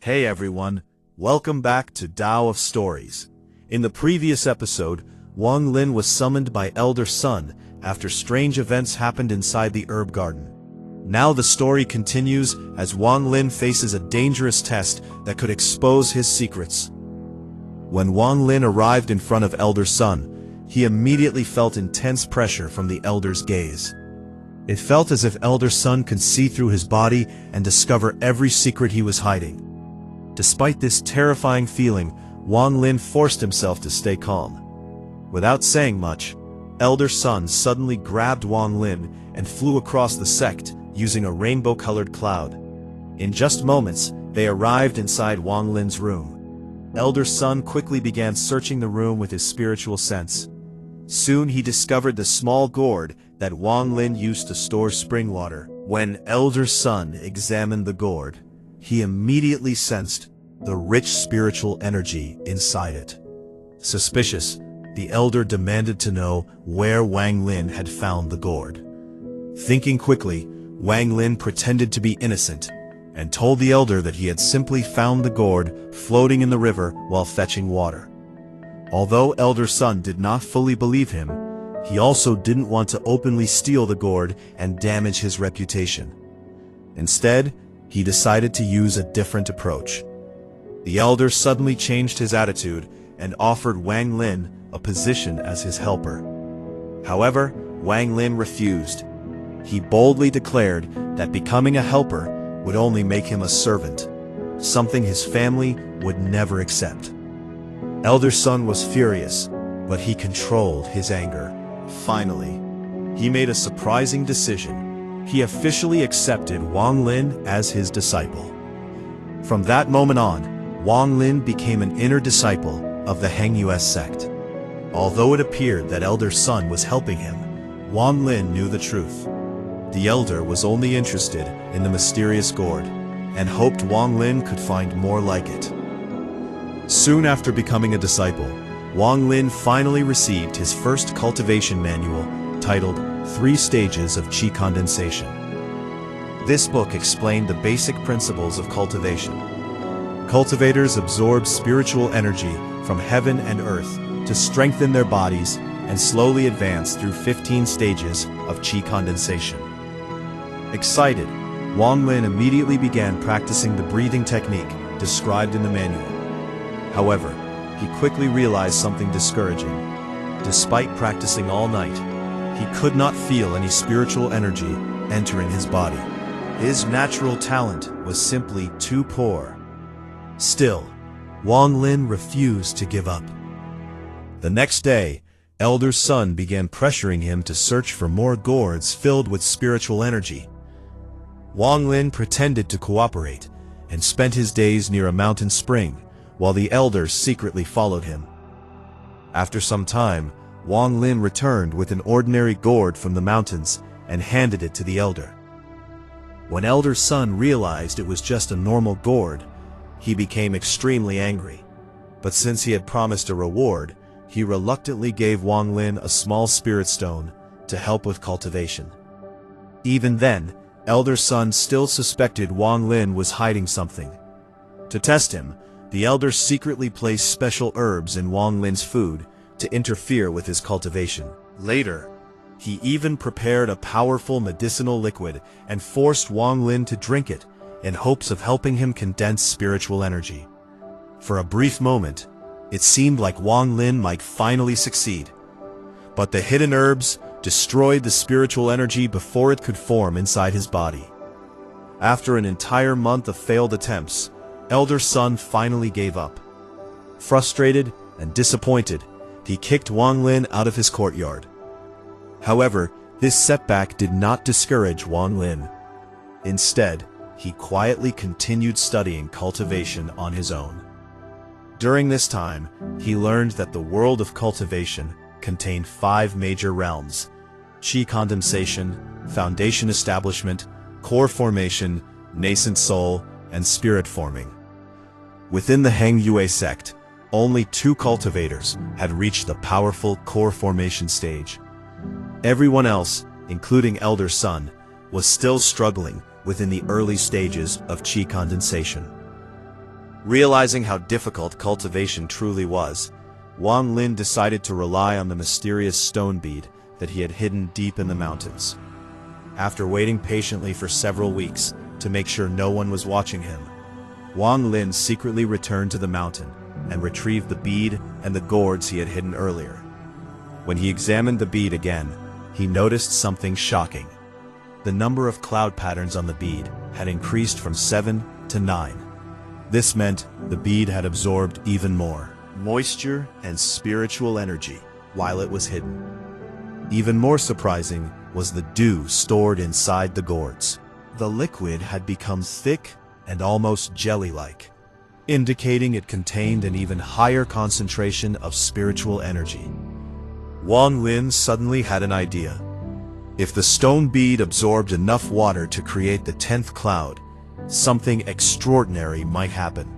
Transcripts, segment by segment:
Hey everyone, welcome back to Dao of Stories. In the previous episode, Wang Lin was summoned by Elder Sun after strange events happened inside the herb garden. Now the story continues as Wang Lin faces a dangerous test that could expose his secrets. When Wang Lin arrived in front of Elder Sun, he immediately felt intense pressure from the Elder's gaze. It felt as if Elder Sun could see through his body and discover every secret he was hiding. Despite this terrifying feeling, Wang Lin forced himself to stay calm. Without saying much, Elder Sun suddenly grabbed Wang Lin and flew across the sect using a rainbow-colored cloud. In just moments, they arrived inside Wang Lin's room. Elder Sun quickly began searching the room with his spiritual sense. Soon he discovered the small gourd that Wang Lin used to store spring water. When Elder Sun examined the gourd, he immediately sensed the rich spiritual energy inside it. Suspicious, the elder demanded to know where Wang Lin had found the gourd. Thinking quickly, Wang Lin pretended to be innocent and told the elder that he had simply found the gourd floating in the river while fetching water. Although Elder Sun did not fully believe him, he also didn't want to openly steal the gourd and damage his reputation. Instead, he decided to use a different approach. The elder suddenly changed his attitude and offered Wang Lin a position as his helper. However, Wang Lin refused. He boldly declared that becoming a helper would only make him a servant, something his family would never accept. Elder Sun was furious, but he controlled his anger. Finally, he made a surprising decision. He officially accepted Wang Lin as his disciple. From that moment on, Wang Lin became an inner disciple of the Hengyue sect. Although it appeared that Elder Sun was helping him, Wang Lin knew the truth. The elder was only interested in the mysterious gourd, and hoped Wang Lin could find more like it. Soon after becoming a disciple, Wang Lin finally received his first cultivation manual titled 3 Stages of Qi Condensation. This book explained the basic principles of cultivation. Cultivators absorb spiritual energy from heaven and earth to strengthen their bodies and slowly advance through 15 stages of Qi condensation. Excited, Wang Lin immediately began practicing the breathing technique described in the manual. However, he quickly realized something discouraging. Despite practicing all night, he could not feel any spiritual energy entering his body. His natural talent was simply too poor. Still, Wang Lin refused to give up. The next day, Elder Sun began pressuring him to search for more gourds filled with spiritual energy. Wang Lin pretended to cooperate and spent his days near a mountain spring, while the elders secretly followed him. After some time, Wang Lin returned with an ordinary gourd from the mountains and handed it to the elder. When Elder Sun realized it was just a normal gourd, he became extremely angry. But since he had promised a reward, he reluctantly gave Wang Lin a small spirit stone to help with cultivation. Even then, Elder Sun still suspected Wang Lin was hiding something. To test him, the elder secretly placed special herbs in Wang Lin's food to interfere with his cultivation. Later, he even prepared a powerful medicinal liquid and forced Wang Lin to drink it in hopes of helping him condense spiritual energy. For a brief moment, it seemed like Wang Lin might finally succeed. But the hidden herbs destroyed the spiritual energy before it could form inside his body. After an entire month of failed attempts, Elder Sun finally gave up. Frustrated and disappointed, he kicked Wang Lin out of his courtyard. However, this setback did not discourage Wang Lin. Instead, he quietly continued studying cultivation on his own. During this time, he learned that the world of cultivation contained 5 major realms: Qi condensation, foundation establishment, core formation, nascent soul, and spirit forming. Within the Hengyue sect, only 2 cultivators had reached the powerful core formation stage. Everyone else, including Elder Sun, was still struggling within the early stages of Qi condensation. Realizing how difficult cultivation truly was, Wang Lin decided to rely on the mysterious stone bead that he had hidden deep in the mountains. After waiting patiently for several weeks to make sure no one was watching him, Wang Lin secretly returned to the mountain and retrieved the bead and the gourds he had hidden earlier. When he examined the bead again, he noticed something shocking. The number of cloud patterns on the bead had increased from 7 to 9. This meant the bead had absorbed even more moisture and spiritual energy while it was hidden. Even more surprising was the dew stored inside the gourds. The liquid had become thick and almost jelly-like, indicating it contained an even higher concentration of spiritual energy. Wang Lin suddenly had an idea. If the stone bead absorbed enough water to create the 10th cloud, something extraordinary might happen.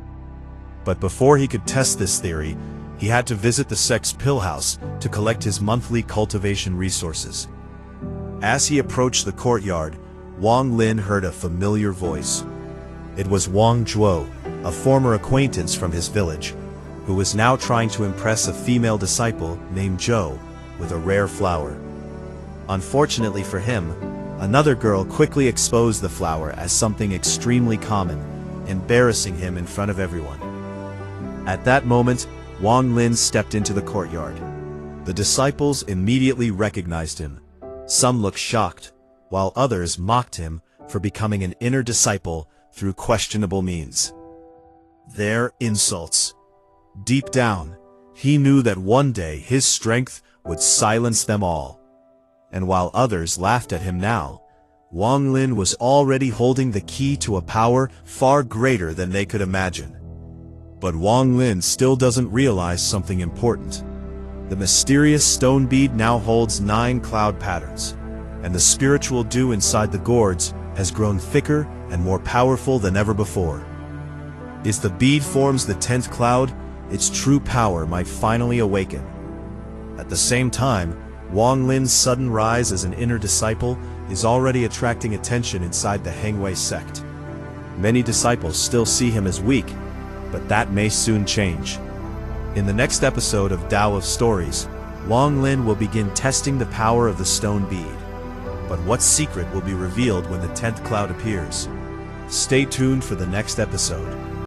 But before he could test this theory, he had to visit the sect's pill house to collect his monthly cultivation resources. As he approached the courtyard, Wang Lin heard a familiar voice. It was Wang Zhuo, a former acquaintance from his village, who was now trying to impress a female disciple named Zhou with a rare flower. Unfortunately for him, another girl quickly exposed the flower as something extremely common, embarrassing him in front of everyone. At that moment, Wang Lin stepped into the courtyard. The disciples immediately recognized him. Some looked shocked, while others mocked him for becoming an inner disciple through questionable means. Their insults. Deep down, he knew that one day his strength would silence them all. And while others laughed at him now, Wang Lin was already holding the key to a power far greater than they could imagine. But Wang Lin still doesn't realize something important. The mysterious stone bead now holds 9 cloud patterns, and the spiritual dew inside the gourds has grown thicker and more powerful than ever before. As the bead forms the 10th cloud, its true power might finally awaken. At the same time, Wang Lin's sudden rise as an inner disciple is already attracting attention inside the Hengwei sect. Many disciples still see him as weak, but that may soon change. In the next episode of Dao of Stories, Wang Lin will begin testing the power of the stone bead. But what secret will be revealed when the 10th cloud appears? Stay tuned for the next episode.